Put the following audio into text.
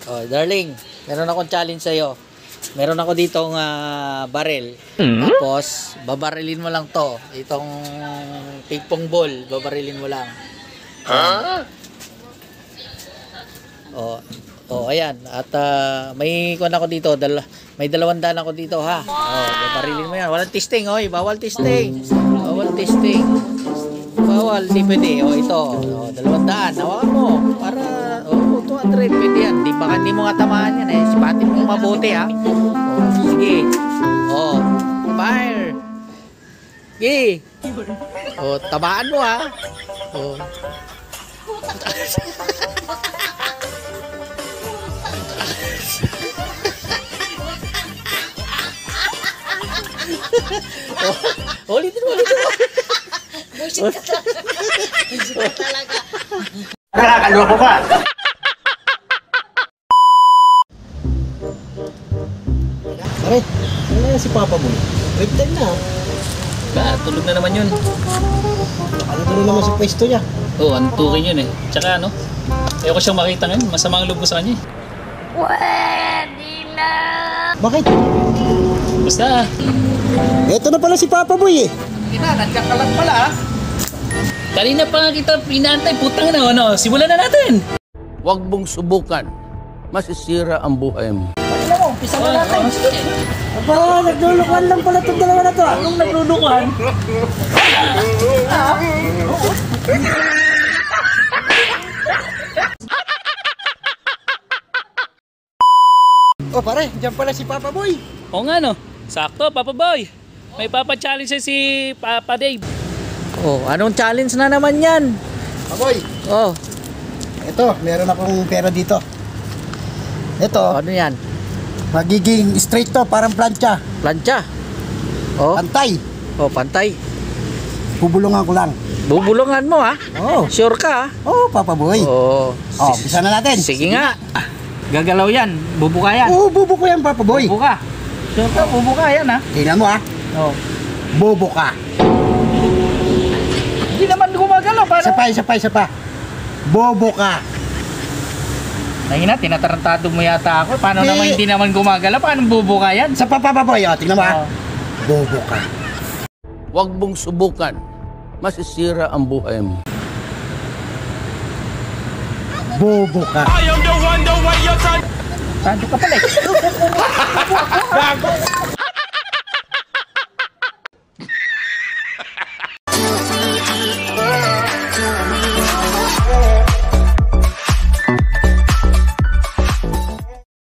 Oh, darling, meron akong challenge sa'yo. Meron ako ditong baril. Tapos, babarilin mo lang to. Itong ping-pong ball, babarilin mo lang. Oh, ayan. At may kuwan ako dito, may 200 ako dito, ha. Oh, babarilin mo yan. Walang testing, oy. Bawal testing. Bawal testing. Bawal, di pwede. Oh, ito. Oh, 200. Hawakan mo. Para 200, pwede yan. Baka hindi mo nga tamaan yan, eh. Sipatin mo mabuti, ha. Oh, sige. Oh, fire. Sige. Oh, tamaan mo, ha. Oh. Ulitin mo. Bullshit ka talaga. Bullshit ka talaga. Nakakaloko ka. Pare, ano na si Papa mo? Break time na. Tulog na naman yun. Ano ba naman sa pwesto niya? Oo, antukin yun eh. Tsaka ano, ayoko siyang makita ngayon. Masamang loob ko sa kanya eh. Pwede na. Bakit? Basta, Eto na pala si Papa Boy eh. Nandiyan ka lang pala, ha. kanina pa nga kita pinantay. Putang na, ano, simulan na natin. Huwag mong subukan. Masisira ang buhay mo. Tingnan mo, umpisa mo natin. Aba, naglulukuhan lang pala itong dalawa na to. Anong naglulukuhan? Oh pare, dyan pala si Papa Boy. Oo nga no, sakto, Papa Boy. May papa-challenge si Papa Dave. Oh, anong challenge na naman yan? Papa Boy, Oh, eto, meron akong pera dito. Eto, ano yan? magiging straight to, parang plancha. Plancha. Oh, Pantay. pantay. Bubulungan ko lang. Bubulungan mo, ha? Oh, Sure ka, ha? oh Papa Boy. Oh, Oh, bisa na natin. sige nga. Gagalaw yan. Bubuka yan. Oo, bubo ko yan Papa Boy. Bubuka. Sure ka, bubuka yan, ha? Tingnan mo ha. Oh. Bobo ka. Hindi naman gumagalaw. Paano? Isa pa. Bobo ka. Nahina, tinatarantado mo yata ako. Paano Hindi. naman hindi naman gumagalaw? Paano bubuka yan? Isa pa Papa Boy, oh, tingnan mo ha. Oh. Bobo ka. Huwag mong subukan. Masisira ang buhay mo. Bobo ka. Tado ka pala, eh.